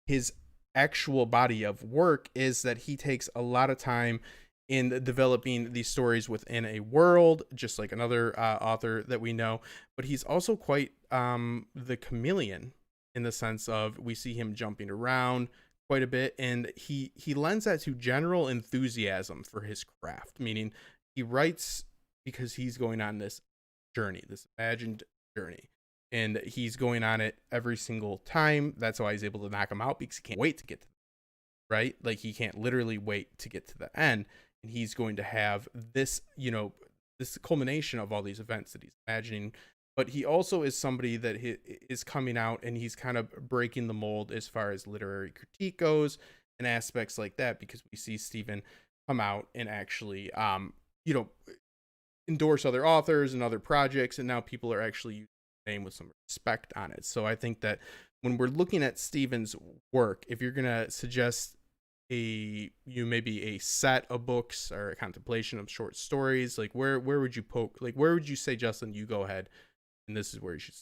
his actual body of work is that he takes a lot of time in developing these stories within a world, just like another author that we know. But he's also quite the chameleon, in the sense of, we see him jumping around quite a bit, and he lends that to general enthusiasm for his craft, meaning he writes because he's going on this journey, this imagined journey, and he's going on it every single time. That's why he's able to knock him out, because he can't wait to get to right, like he can't literally wait to get to the end. And he's going to have this this culmination of all these events that he's imagining. But he also is somebody that is coming out, and he's kind of breaking the mold as far as literary critique goes and aspects like that, because we see Stephen come out and actually endorse other authors and other projects, and now people are actually using his name with some respect on it. So I think that when we're looking at Stephen's work, if you're gonna suggest maybe a set of books or a contemplation of short stories, like where would you where would you say, Justin, you go ahead and this is where you should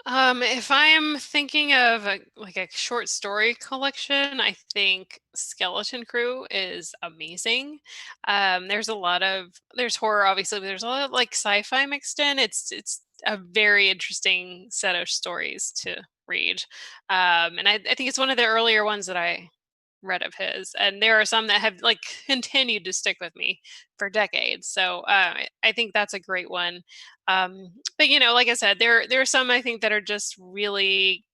If I'm thinking of a short story collection, I think Skeleton Crew is amazing. There's horror, obviously, but there's a lot of like sci-fi mixed in. It's a very interesting set of stories to read. And I think it's one of the earlier ones that I read of his. And there are some that have like continued to stick with me for decades. So I think that's a great one. But like I said, there are some I think that are just really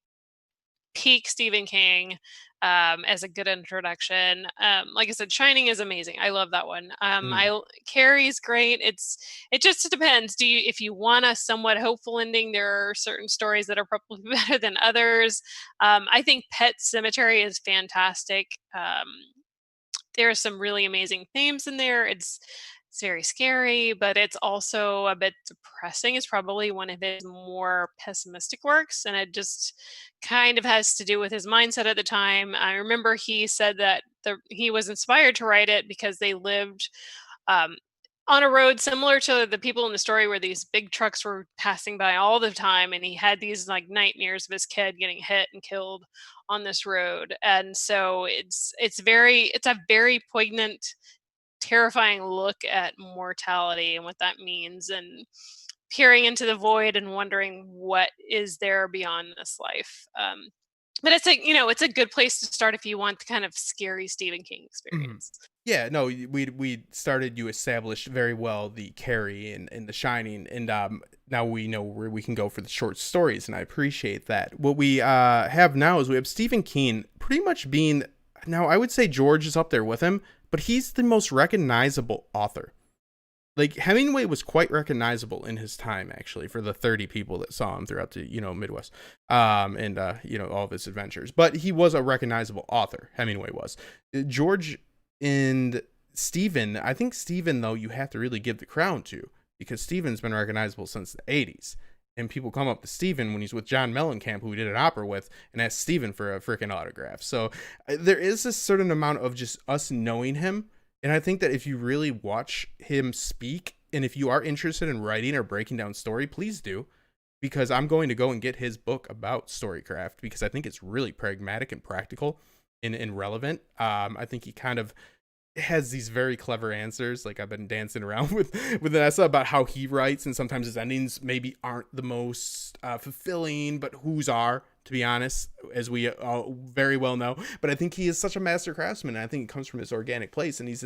peak Stephen King, as a good introduction. Like I said, Shining is amazing. I love that one. Mm. Carrie's great. It just depends. If you want a somewhat hopeful ending, there are certain stories that are probably better than others. I think Pet Cemetery is fantastic. There are some really amazing themes in there. It's It's very scary, but it's also a bit depressing. It's probably one of his more pessimistic works, and it just kind of has to do with his mindset at the time. I remember he said that he was inspired to write it because they lived um, on a road similar to the people in the story where these big trucks were passing by all the time, and he had these like nightmares of his kid getting hit and killed on this road. And so it's a very poignant, terrifying look at mortality and what that means, and peering into the void and wondering what is there beyond this life. But it's a, it's a good place to start if you want the kind of scary Stephen King Mhm. experience. Yeah, no, we started, you established very well the Carrie and the Shining, and now we know where we can go for the short stories, and I appreciate that. What we have now is we have Stephen King pretty much being, now I would say George is up there with him, but he's the most recognizable author. Like Hemingway was quite recognizable in his time, actually, for the 30 people that saw him throughout the Midwest, and all of his adventures. But he was a recognizable author. Hemingway was. George and Stephen. I think Stephen, though, you have to really give the crown to, because Stephen's been recognizable since the 80s. And people come up to Stephen when he's with John Mellencamp, who we did an opera with, and ask Stephen for a freaking autograph. So there is a certain amount of just us knowing him. And I think that if you really watch him speak, and if you are interested in writing or breaking down story, please do, because I'm going to go and get his book about storycraft, because I think it's really pragmatic and practical and relevant. I think he kind of has these very clever answers. Like I've been dancing around with Vanessa about how he writes, and sometimes his endings maybe aren't the most fulfilling, but whose are, to be honest, as we all very well know. But I think he is such a master craftsman, and I think it comes from his organic place, and he's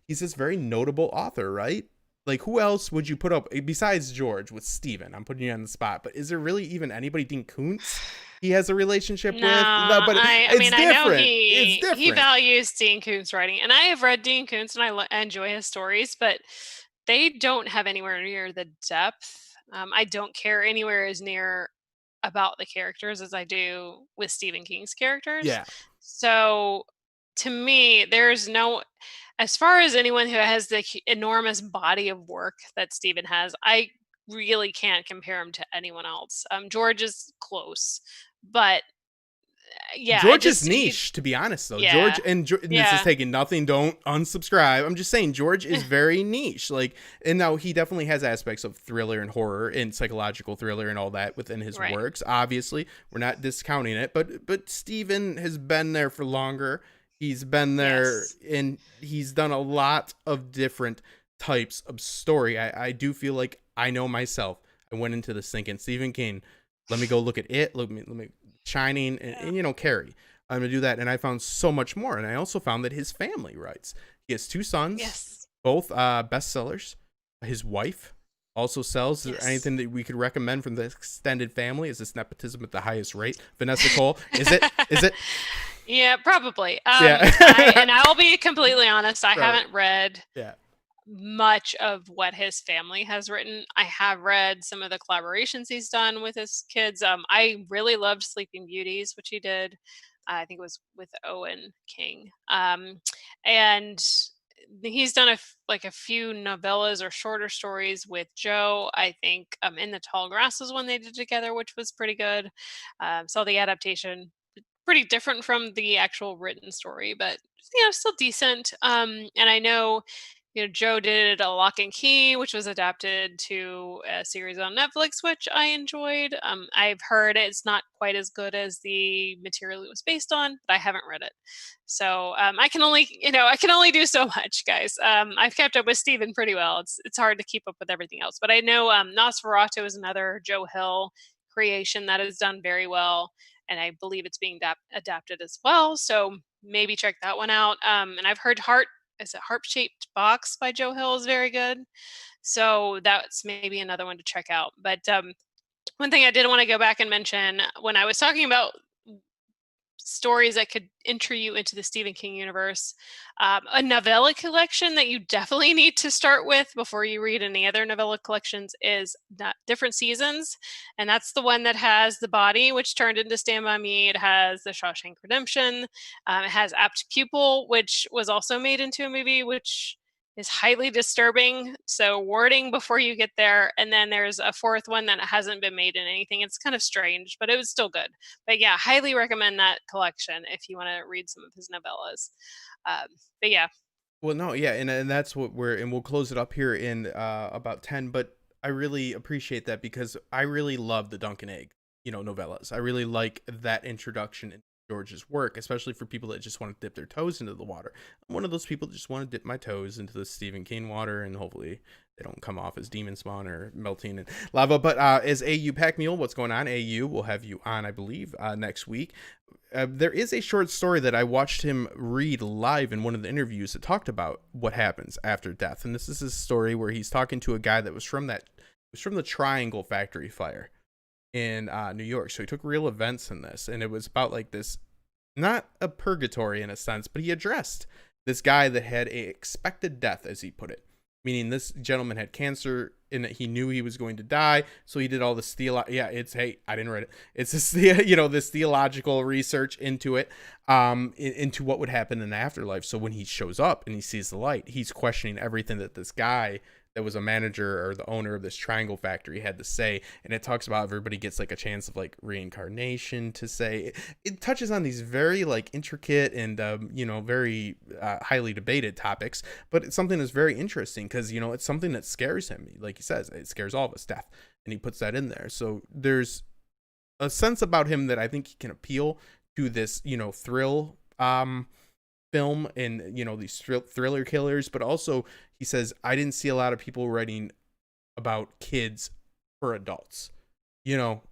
this very notable author, right? Like, who else would you put up besides George with Steven? I'm putting you on the spot, but is there really even anybody? Dean Koontz he has a relationship No, with? No, but I it's mean, I know different. It's he different. values Dean Koontz writing, and I have read Dean Koontz, and I enjoy his stories, but they don't have anywhere near the depth. I don't care anywhere as near about the characters as I do with Stephen King's characters. Yeah. So to me, there's no, as far as anyone who has the enormous body of work that Stephen has, I really can't compare him to anyone else. George is close, but yeah, I George is just niche, to be honest, though. yeah, And this is yeah, taking nothing. Don't unsubscribe. I'm just saying, George is very niche. Like, and now he definitely has aspects of thriller and horror and psychological thriller and all that within his right, works. Obviously, we're not discounting it, but Steven has been there for longer. He's been there, yes. and he's done a lot of different types of story. I do feel like I know myself. I went into this thinking, Stephen King. Let me go look at it. Let me Shining, Yeah. and Carrie. I'm gonna do that, and I found so much more. And I also found that his family writes. He has two sons, Yes. both bestsellers. His wife also sells. Is there Yes. anything that we could recommend from the extended family? Is this nepotism at the highest rate? Vanessa Cole, is it? Is it? Yeah, probably. Yeah. And I'll be completely honest, I Right. haven't read Yeah. much of what his family has written. I have read some of the collaborations he's done with his kids. I really loved Sleeping Beauties, which he did. I think it was with Owen King. And he's done like a few novellas or shorter stories with Joe. I think In the Tall Grass was one they did together, which was pretty good. Saw the adaptation, pretty different from the actual written story, but still decent. And I know, Joe did a Lock and Key, which was adapted to a series on Netflix, which I enjoyed. I've heard it's not quite as good as the material it was based on, but I haven't read it. So I can only do so much, guys. I've kept up with Steven pretty well. It's hard to keep up with everything else, but I know Nosferatu is another Joe Hill creation that is done very well, and I believe it's being adapted as well. So maybe check that one out. And I've heard Heart Shaped Box by Joe Hill is very good. So that's maybe another one to check out. But one thing I did want to go back and mention when I was talking about stories that could enter you into the Stephen King universe. A novella collection that you definitely need to start with before you read any other novella collections is Different Seasons. And that's the one that has The Body, which turned into Stand By Me. It has The Shawshank Redemption. It has Apt Pupil, which was also made into a movie, which is highly disturbing. So warning before you get there. And then there's a fourth one that hasn't been made in anything. It's kind of strange, but it was still good. But yeah, highly recommend that collection if you want to read some of his novellas. Um, but yeah. Well, no, yeah, and that's what and we'll close it up here in about 10, but I really appreciate that because I really love the Dunk and Egg, novellas. I really like that introduction into George's work, especially for people that just want to dip their toes into the water. I'm one of those people that just want to dip my toes into the Stephen King water, and hopefully they don't come off as demon spawn or melting in lava. But as AU Pack Mule, what's going on? AU, we'll have you on, I believe, next week. There is a short story that I watched him read live in one of the interviews that talked about what happens after death. And this is a story where he's talking to a guy that was from the Triangle Factory fire in New York. So he took real events in this, and it was about like this, not a purgatory in a sense, but he addressed this guy that had a expected death, as he put it, meaning this gentleman had cancer and that he knew he was going to die. So he did all this I didn't write it. It's this, this theological research into it, into what would happen in the afterlife. So when he shows up and he sees the light, he's questioning everything that this guy that was a manager or the owner of this Triangle Factory had to say. And it talks about everybody gets like a chance of like reincarnation to say. It touches on these very like intricate and very highly debated topics, but it's something that's very interesting because it's something that scares him. Like he says, it scares all of us, death, and he puts that in there. So there's a sense about him that I think he can appeal to this thrill film and these thriller killers, but also he says, I didn't see a lot of people writing about kids for adults,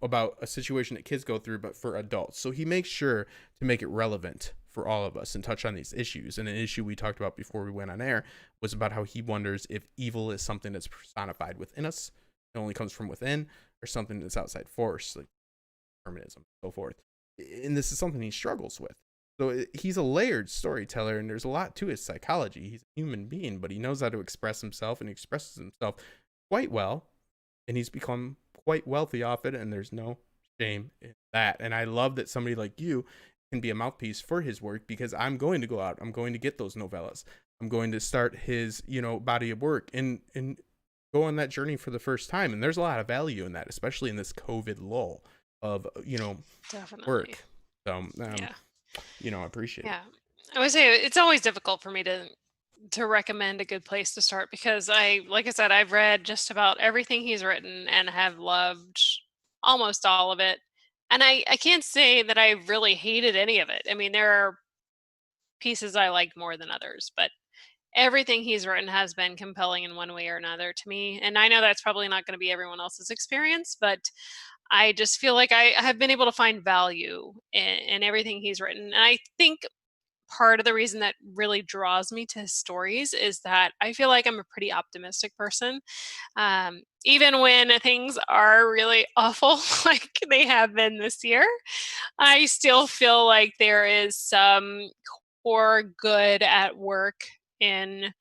about a situation that kids go through, but for adults. So he makes sure to make it relevant for all of us and touch on these issues. And an issue we talked about before we went on air was about how he wonders if evil is something that's personified within us, it only comes from within, or something that's outside force, like determinism, and so forth. And this is something he struggles with. So he's a layered storyteller, and there's a lot to his psychology. He's a human being, but he knows how to express himself, and he expresses himself quite well, and he's become quite wealthy off it, and there's no shame in that. And I love that somebody like you can be a mouthpiece for his work, because I'm going to go out, I'm going to get those novellas, I'm going to start his body of work and go on that journey for the first time. And there's a lot of value in that, especially in this COVID lull of Definitely. work. So yeah. I appreciate it. Yeah. I would say it's always difficult for me to recommend a good place to start because like I said, I've read just about everything he's written and have loved almost all of it. And I can't say that I really hated any of it. I mean, there are pieces I liked more than others, but everything he's written has been compelling in one way or another to me. And I know that's probably not going to be everyone else's experience, but I just feel like I have been able to find value in everything he's written. And I think part of the reason that really draws me to his stories is that I feel like I'm a pretty optimistic person. Even when things are really awful, like they have been this year, I still feel like there is some core good at work in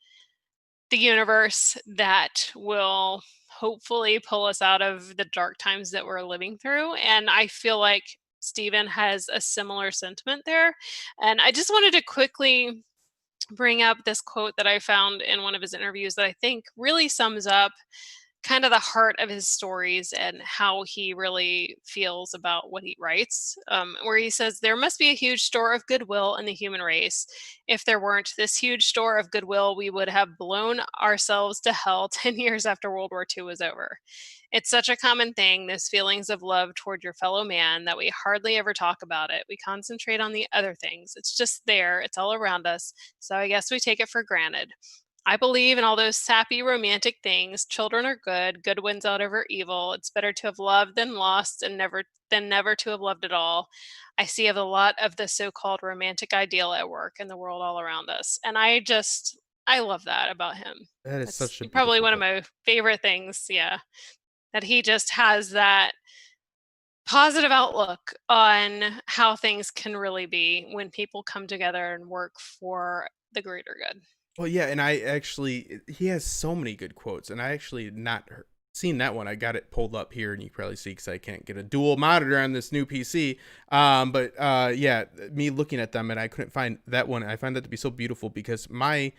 the universe that will hopefully pull us out of the dark times that we're living through. And I feel like Stephen has a similar sentiment there. And I just wanted to quickly bring up this quote that I found in one of his interviews that I think really sums up kind of the heart of his stories and how he really feels about what he writes, where he says, there must be a huge store of goodwill in the human race. If there weren't this huge store of goodwill, we would have blown ourselves to hell 10 years after World War II was over. It's such a common thing, those feelings of love toward your fellow man, that we hardly ever talk about it. We concentrate on the other things. It's just there, it's all around us. So I guess we take it for granted. I believe in all those sappy romantic things. Children are good. Good wins out over evil. It's better to have loved than lost, and never to have loved at all. I see a lot of the so-called romantic ideal at work in the world all around us. And I love that about him. That is That's such a probably beautiful one of book. my favorite things. Yeah. That he just has that positive outlook on how things can really be when people come together and work for the greater good. Well, yeah, and he has so many good quotes, and I actually not seen that one. I got it pulled up here, and you probably see because I can't get a dual monitor on this new PC. But yeah, me looking at them, and I couldn't find that one. I find that to be so beautiful because my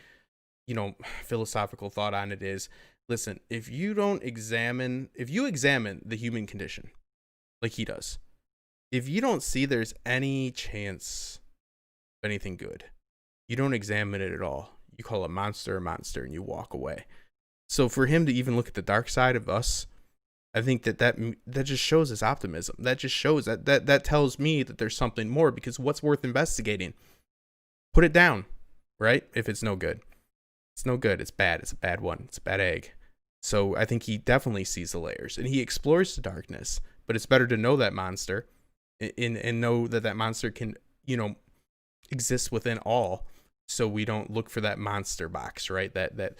philosophical thought on it is, listen, if you examine the human condition like he does, if you don't see there's any chance of anything good, you don't examine it at all. You call a monster, and you walk away. So for him to even look at the dark side of us, I think that just shows his optimism. That just shows that tells me that there's something more, because what's worth investigating? Put it down, right? If it's no good. It's no good. It's bad. It's a bad one. It's a bad egg. So I think he definitely sees the layers and he explores the darkness, but it's better to know that monster and know that monster can, exist within all. So we don't look for that monster box, right? That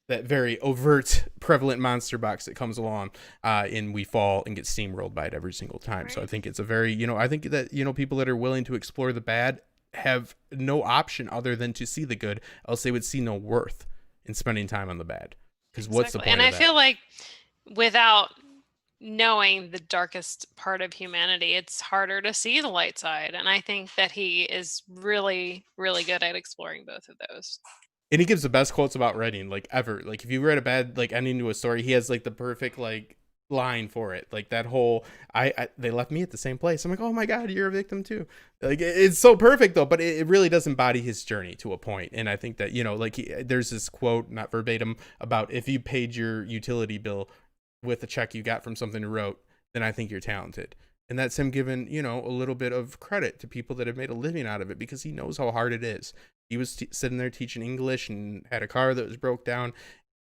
very overt, prevalent monster box that comes along, and we fall and get steamrolled by it every single time. Right. So I think it's a very, I think that, people that are willing to explore the bad have no option other than to see the good, else they would see no worth in spending time on the bad. Because what's the Exactly. point And of I that? feel like without knowing the darkest part of humanity, it's harder to see the light side. And I think that he is really, really good at exploring both of those. And he gives the best quotes about writing, like, ever. Like, if you read a bad, like, ending to a story, he has, like, the perfect, like, line for it. Like, that whole, they left me at the same place. I'm like, oh my God, you're a victim too. Like, it's so perfect though, but it really does embody his journey to a point. And I think that, like, there's this quote, not verbatim, about if you paid your utility bill with a check you got from something you wrote, then I think you're talented. And that's him giving, a little bit of credit to people that have made a living out of it, because he knows how hard it is. He was sitting there teaching English and had a car that was broke down,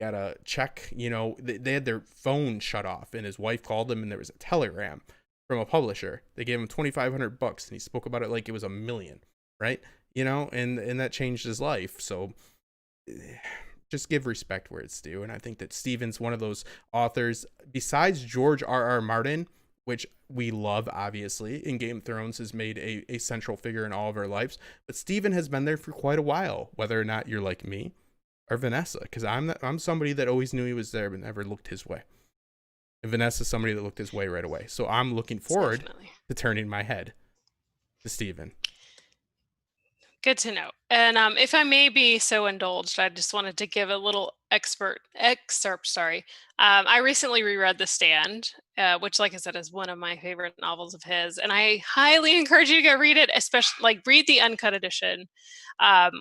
got a check, they had their phone shut off, and his wife called him and there was a telegram from a publisher. They gave him $2,500 and he spoke about it like it was $1 million, right? And that changed his life. So just give respect where it's due. And I think that Stephen's one of those authors, besides George R.R. Martin, which we love, obviously, in Game of Thrones, has made a central figure in all of our lives. But Stephen has been there for quite a while, whether or not you're like me or Vanessa, because I'm somebody that always knew he was there but never looked his way. And Vanessa's somebody that looked his way right away. So I'm looking forward Definitely. to turning my head to Stephen. Good to know. And if I may be so indulged, I just wanted to give a little excerpt. Sorry, I recently reread The Stand, which, like I said, is one of my favorite novels of his, and I highly encourage you to go read it. Especially, read the uncut edition,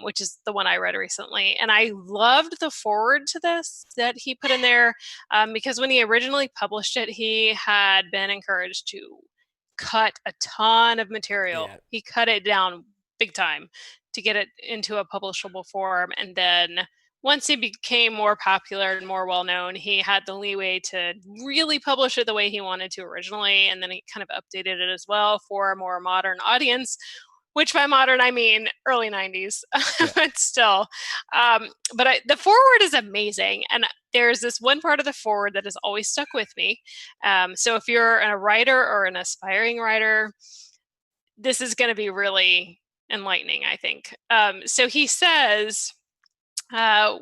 which is the one I read recently. And I loved the foreword to this that he put in there, because when he originally published it, he had been encouraged to cut a ton of material. Yeah. He cut it down big time to get it into a publishable form. And then once he became more popular and more well known, he had the leeway to really publish it the way he wanted to originally. And then he kind of updated it as well for a more modern audience, which by modern I mean early 90s, Yeah. but still. The foreword is amazing. And there's this one part of the foreword that has always stuck with me. So if you're a writer or an aspiring writer, this is going to be really enlightening, I think. So he says about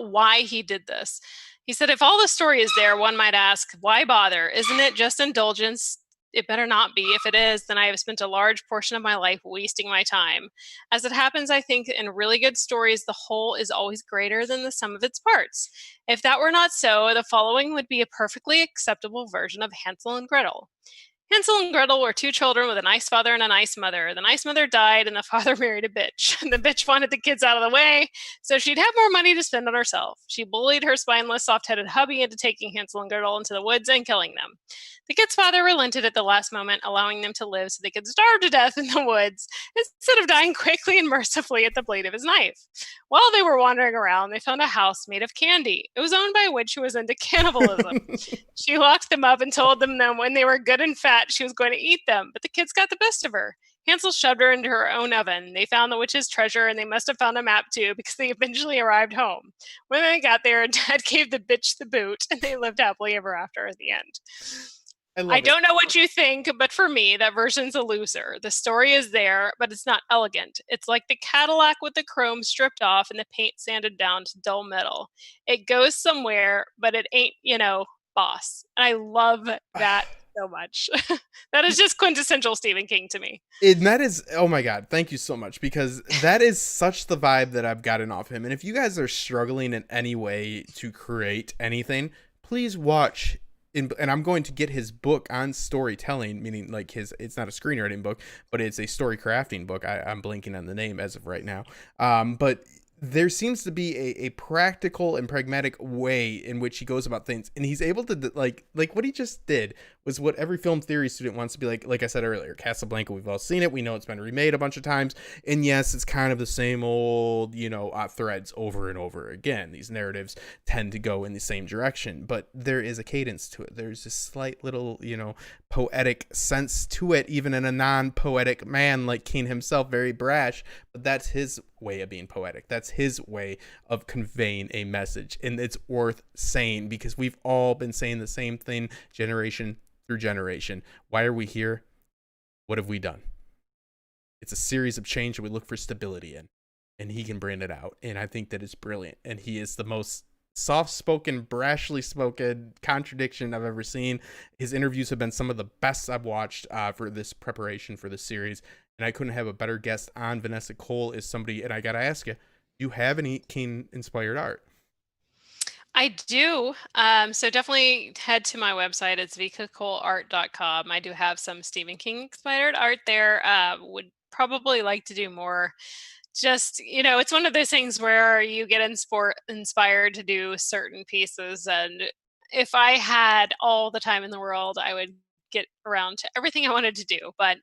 why he did this. He said, if all the story is there, one might ask, why bother? Isn't it just indulgence? It better not be. If it is, then I have spent a large portion of my life wasting my time. As it happens, I think in really good stories, the whole is always greater than the sum of its parts. If that were not so, the following would be a perfectly acceptable version of Hansel and Gretel. Hansel and Gretel were two children with a nice father and a nice mother. The nice mother died, and the father married a bitch. The bitch wanted the kids out of the way so she'd have more money to spend on herself. She bullied her spineless, soft-headed hubby into taking Hansel and Gretel into the woods and killing them. The kid's father relented at the last moment, allowing them to live so they could starve to death in the woods instead of dying quickly and mercifully at the blade of his knife. While they were wandering around, they found a house made of candy. It was owned by a witch who was into cannibalism. She locked them up and told them that when they were good and fat, she was going to eat them, but the kids got the best of her. Hansel shoved her into her own oven. They found the witch's treasure, and they must have found a map too, because they eventually arrived home. When they got there, Dad gave the bitch the boot, and they lived happily ever after at the end. I I love it. don't know what you think, but for me, that version's a loser. The story is there, but it's not elegant. It's like the Cadillac with the chrome stripped off and the paint sanded down to dull metal. It goes somewhere, but it ain't, boss. And I love that so much. That is just quintessential Stephen King to me. And that is, oh my God, thank you so much, because that is such the vibe that I've gotten off him. And if you guys are struggling in any way to create anything, please watch. And I'm going to get his book on storytelling, meaning like it's not a screenwriting book, but it's a story crafting book. I'm blanking on the name as of right now. But there seems to be a practical and pragmatic way in which he goes about things, and he's able to like what he just did was what every film theory student wants to be like I said earlier. Casablanca, we've all seen it, we know it's been remade a bunch of times, and yes, it's kind of the same old threads over and over again. These narratives tend to go in the same direction, but there is a cadence to it. There's a slight little poetic sense to it, even in a non-poetic man like King himself, very brash, but that's his way of being poetic. That's his way of conveying a message, and it's worth saying because we've all been saying the same thing generation through generation. Why are we here? What have we done? It's a series of change that we look for stability in, and he can bring it out, and I think that it's brilliant. And he is the most soft-spoken, brashly spoken contradiction I've ever seen. His interviews have been some of the best I've watched for this preparation for this series, and I couldn't have a better guest on. Vanessa Cole is somebody, and I gotta ask you, do you have any King-inspired art? I do. So definitely head to my website. It's vikacoleart.com. I do have some Stephen King inspired art there. Would probably like to do more. Just, it's one of those things where you get inspired to do certain pieces. And if I had all the time in the world, I would get around to everything I wanted to do. But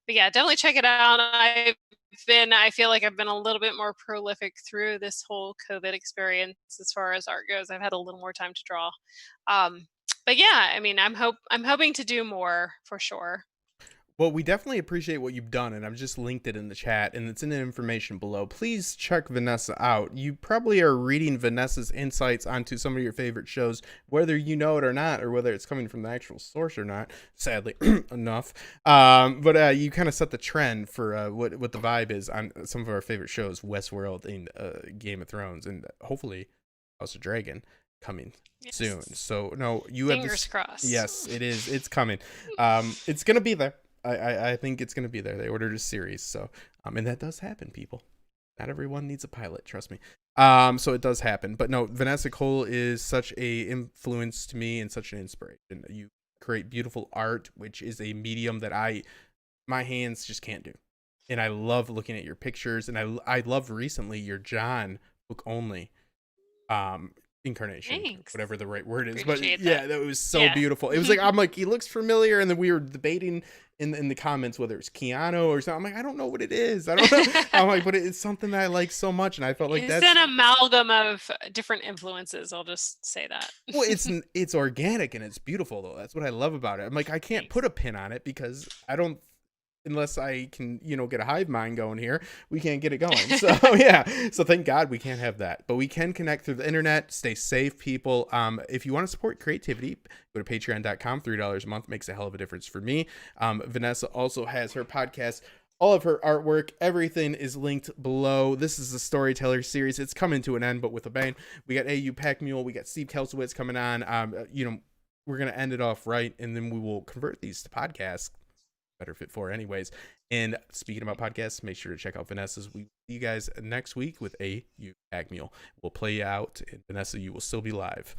yeah, definitely check it out. I feel like I've been a little bit more prolific through this whole COVID experience as far as art goes. I've had a little more time to draw. But yeah, I mean, I'm hoping to do more for sure. Well, we definitely appreciate what you've done, and I've just linked it in the chat, and it's in the information below. Please check Vanessa out. You probably are reading Vanessa's insights onto some of your favorite shows, whether you know it or not, or whether it's coming from the actual source or not, sadly enough. But you kind of set the trend for what the vibe is on some of our favorite shows, Westworld and Game of Thrones, and hopefully House of Dragon coming soon. So, no, you have Fingers crossed. Yes, it is. It's coming. It's going to be there. I think it's going to be there. They ordered a series, so and that does happen, people. Not everyone needs a pilot, trust me. So it does happen. But no, Vanessa Cole is such a influence to me and such an inspiration. You create beautiful art, which is a medium that my hands just can't do. And I love looking at your pictures, and I love recently your John book only incarnation. Thanks. Whatever the right word is. Appreciate But yeah, that. that was so beautiful. It was like, I'm like, he looks familiar, and then we were debating in the comments whether it's Keanu or something. I'm like, I don't know what it is. I don't know. I'm like, but it's something that I like so much, and I felt like It's an amalgam of different influences. I'll just say that. Well, it's organic and it's beautiful though. That's what I love about it. I'm like, I can't put a pin on it because I don't, unless I can, get a hive mind going here, we can't get it going. So yeah, so thank God we can't have that, but we can connect through the internet. Stay safe, people. If you want to support creativity, go to patreon.com. $3 a month makes a hell of a difference for me. Vanessa also has her podcast. All of her artwork, everything is linked below. This is the Storyteller series. It's coming to an end, but with a bang. We got AU Pack Mule. We got Steve Kelsowitz coming on. We're going to end it off right, and then we will convert these to podcasts. Better fit for anyways. And speaking about podcasts, make sure to check out Vanessa's. We see you guys next week with AU Pack Mule. We'll play you out, and Vanessa, you will still be live.